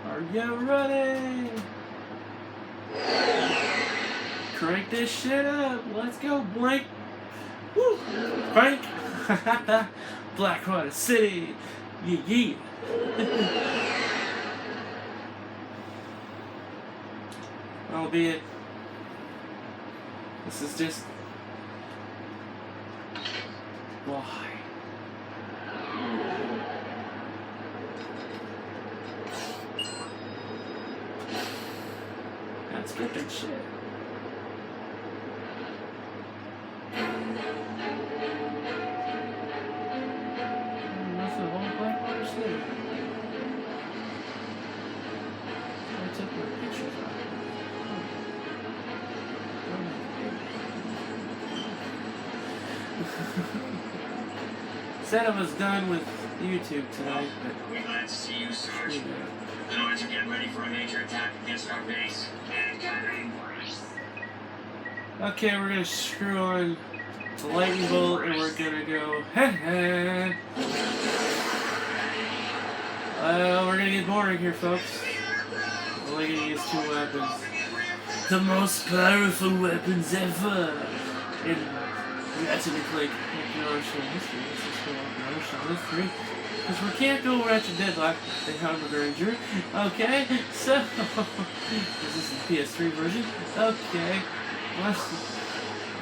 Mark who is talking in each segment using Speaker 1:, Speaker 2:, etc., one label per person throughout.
Speaker 1: Are you ready? Crank this shit up. Let's go, Blank. Woo! Crank. Blackwater City. Yeah. Albeit, this is just why. That's good shit. That's the whole Blackwater City. I took my pictures of it. Said I was done with YouTube tonight, but
Speaker 2: we're glad to see you, Sarge. In order to get ready for a major attack against our base.
Speaker 1: okay, we're gonna screw on the lightning bolt and we're gonna go. We're gonna get boring here, folks. We're only gonna use 2 weapons. The most powerful weapons ever in Ratchet and Clank. History. Because we can't go Ratchet Deadlock, the Hammer Granger. Okay, so this is the PS3 version. Okay,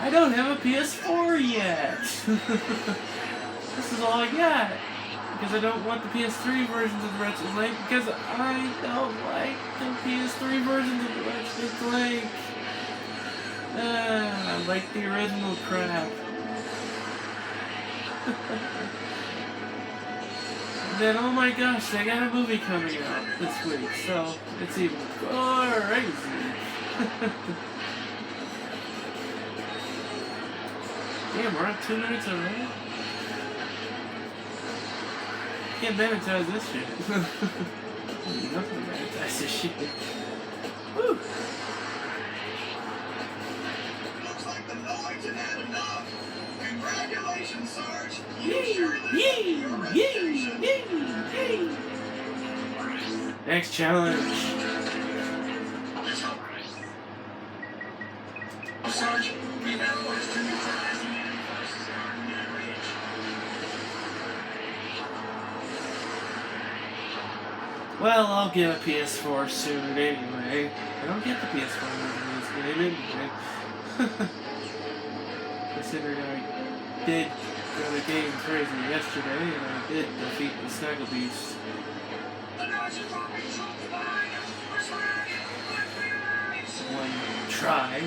Speaker 1: I don't have a PS4 yet. This is all I got. Because I don't want the PS3 versions of Ratchet and Clank. Because I don't like the PS3 versions of Ratchet and Clank. I like the original crap. Then, oh my gosh, they got a movie coming out this week, so it's even crazy. Damn, we're at 2 minutes already? Can't monetize this shit. Nothing to monetize this shit. Woo!
Speaker 2: Looks like the noise had had enough. Congratulations, Sarge.
Speaker 1: Next challenge.
Speaker 2: Sarge, we have orders to neutralize the enemy forces that are within range.
Speaker 1: Well, I'll get a PS4 soon anyway. I don't get the PS4 version of this game anyway. Considering I did go to Game Crazy yesterday, and I did defeat the Snaggle Beast. One try.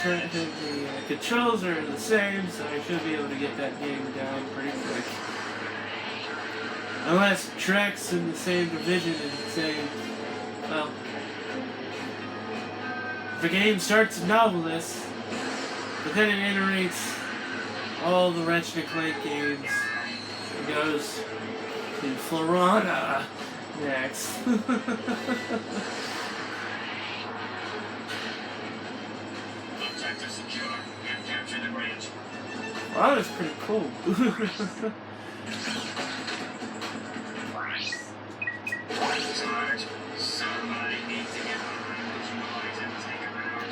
Speaker 1: The controls are the same, so I should be able to get that game down pretty quick. Unless tracks in the same division and saying, well, the game starts novelist, but then it iterates all the Ratchet and Clank games and goes to Florana next.
Speaker 2: Objective secure and capture the bridge.
Speaker 1: Florana's pretty cool.
Speaker 2: Sarge, somebody needs to get behind those noise and take them out.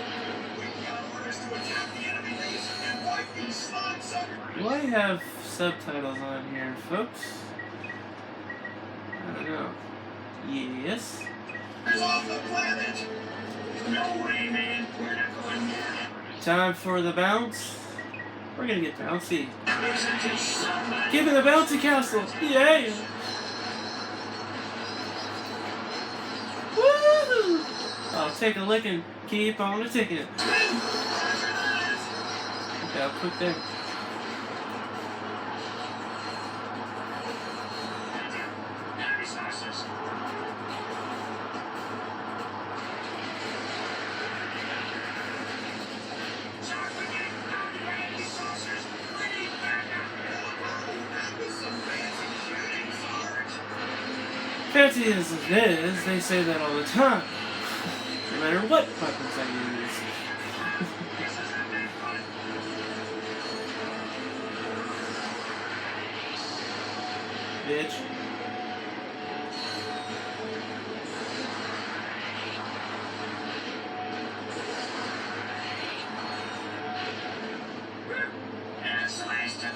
Speaker 2: We've got orders to attack the enemy base and wipe these slime suckers.
Speaker 1: Do I have subtitles on here, folks? I don't know. Yes.
Speaker 2: It's off the planet. No way, man. We're not going near it.
Speaker 1: Time for the bounce. We're gonna get bouncy.
Speaker 2: Listen to somebody.
Speaker 1: Give me the bouncy castle! Yay! Woo! I'll take a lick and keep on the ticking. Okay, I'll put that. Fancy as it is, they say that all the time. No matter what weapons I use. bitch.
Speaker 2: As last time,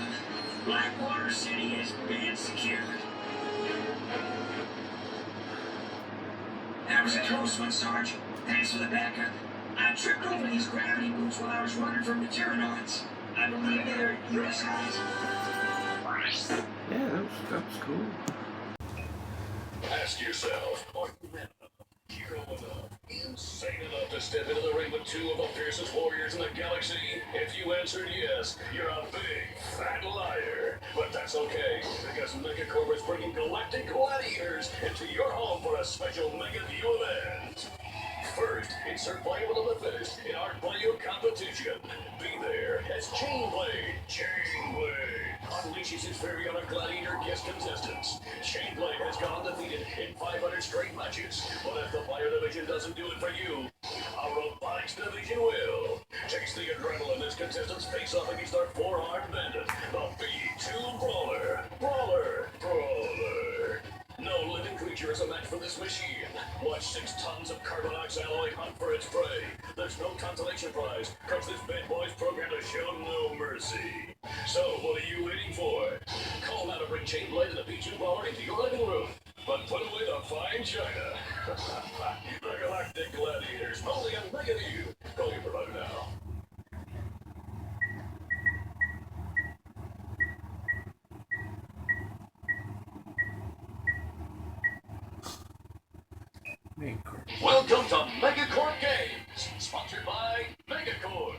Speaker 2: Blackwater City has been secured. That was a close one, Sarge. Thanks for the backup. I tripped over these gravity boots while I was running from the Pteranodons. I believe they're your size.
Speaker 1: Yeah, that was cool.
Speaker 3: Ask yourself, are you man enough, hero enough, insane enough to step into the ring with two of the fiercest warriors in the galaxy? If you answered yes, you're a big, fat liar. But that's okay, because Megacorp is bringing galactic gladiators into your home for a special Mega View event. First, insert playable of the fittest in our player competition. Be there as Chainblade. Chainblade unleashes his very own gladiator guest contestants. Chainblade has gone undefeated in 500 straight matches. But if the fire division doesn't do it for you, our robotics division will. Taste the adrenaline as contestants face off against our four-armed bandit, the B2 Brawler. Brawler. No living creature is a match for this machine. Watch 6 tons of Carbonox alloy hunt for its prey. There's no consolation prize, cause this bad boy's programmed to show no mercy. So, what are you waiting for? Call now to bring Chainblade and the B2 Brawler into your living room. But put away the fine china. The Galactic Gladiators, only on Mega View. Call your provider now. Welcome to Megacorp Games, sponsored by Megacorp.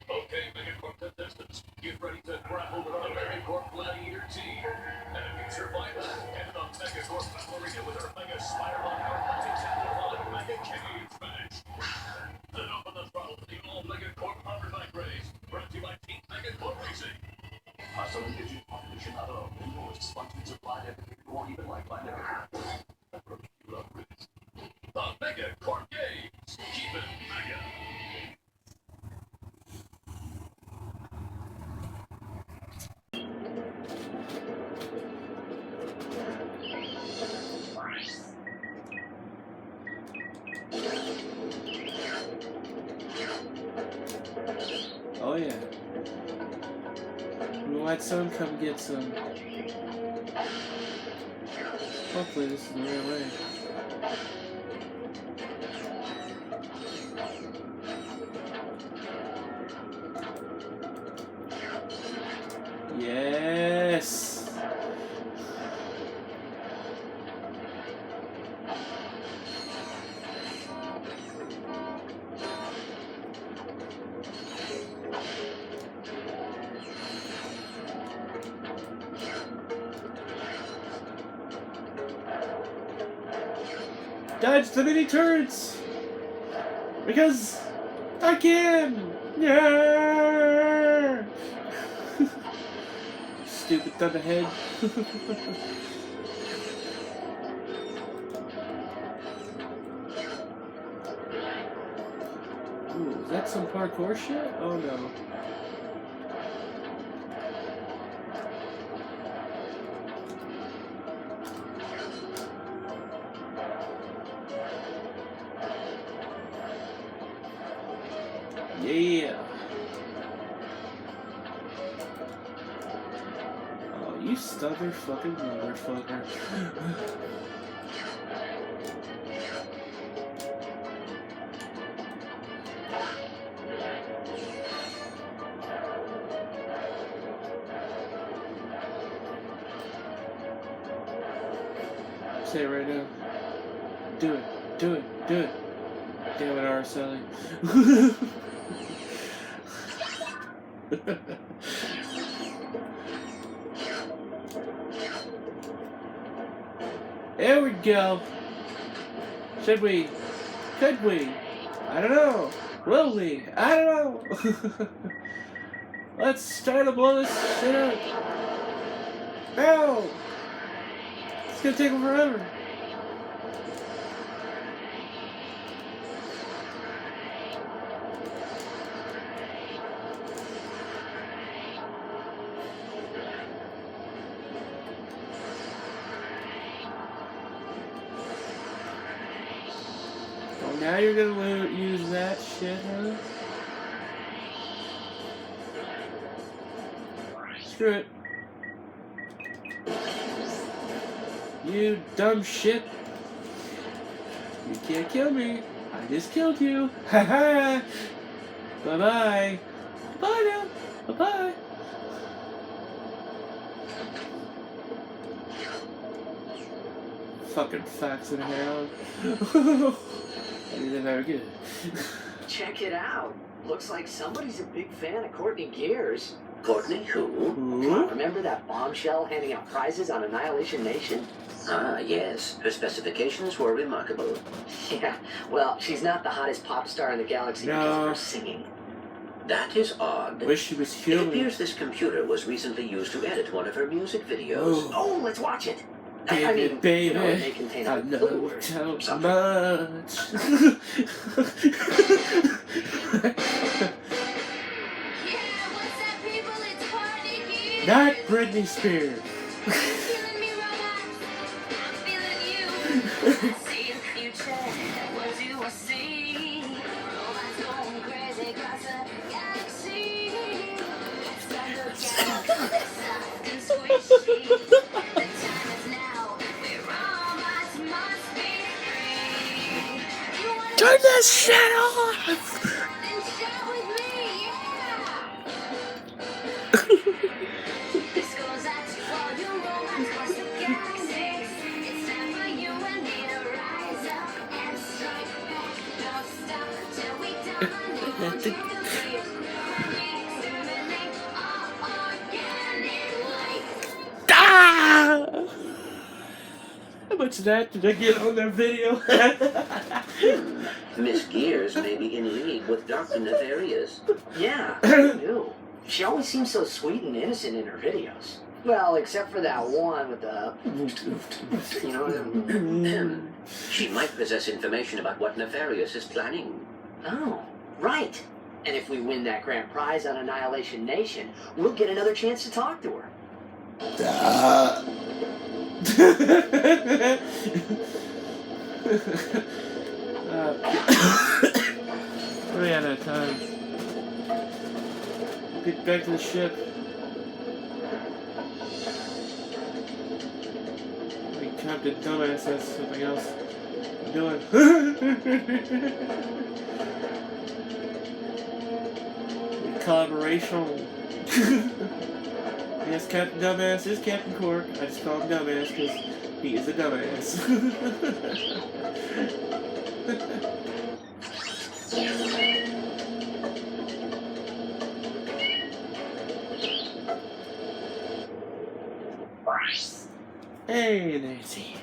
Speaker 3: Okay, Megacorp contestants, get ready to grapple with our Megacorp Gladiator team. And if you survive that, enter the Megacorp Battle Arena with our Mega Spider-Man Power Mega Cage match. Then open the throttle to the all Megacorp Hoverback Race, brought to you by Team Megacorp Racing. Hustle and Digit Aficionado, the most sponsored supply everything you won't even like by Megacorp. Approach you love with the Megacorp Games. Keep it mega.
Speaker 1: Oh yeah. We'll let some come get some. Hopefully this is the real way. Yes. Dodge the mini turrets! Because I can! Yeah! Stupid thunderhead. Ooh, is that some parkour shit? Oh no. Yeah. Oh, you stubborn fucking motherfucker. Say it right now. Do it. Do it. Do it. Damn it, Araceli. There we go. Should we? Could we? I don't know. Will we? I don't know. Let's try to blow this shit up. No! It's gonna take forever. now you're gonna use that shit, huh? Screw it. You dumb shit. You can't kill me. I just killed you. Ha ha. Bye bye. Bye now. Bye bye. Fucking facts and hell. They're very good.
Speaker 4: Check it out. Looks like somebody's a big fan of Courtney Gears.
Speaker 5: Courtney who?
Speaker 1: Who?
Speaker 4: Remember that bombshell handing out prizes on Annihilation Nation?
Speaker 5: Ah, yes. Her specifications were remarkable.
Speaker 4: Yeah, well, she's not the hottest pop star in the galaxy because of
Speaker 1: No.
Speaker 4: her singing.
Speaker 5: That is odd.
Speaker 1: Wish she was
Speaker 5: It
Speaker 1: human.
Speaker 5: appears this computer was recently used to edit one of her music videos.
Speaker 1: Oh.
Speaker 4: Oh, let's watch it.
Speaker 1: Baby, baby,
Speaker 4: you know, it may contain
Speaker 1: I
Speaker 4: a
Speaker 1: know
Speaker 4: clue or
Speaker 1: so
Speaker 4: something.
Speaker 1: much. Not Britney Spears. Turn this shit off! Ah! How much of that did I get on that video?
Speaker 5: Miss Gears may be in league with Dr. Nefarious.
Speaker 4: Yeah, I knew. She always seems so sweet and innocent in her videos. Well, except for that one with the... You know...
Speaker 5: She might possess information about what Nefarious is planning.
Speaker 4: Oh, right. And if we win that grand prize on Annihilation Nation, we'll get another chance to talk to her.
Speaker 1: We're out of time. Get back to the ship. We capped a dumbass, that's something else I'm doing. Collaboration. Yes, Captain Dumbass is Captain Cork. I just call him Dumbass because he is a dumbass. Hey, Nancy.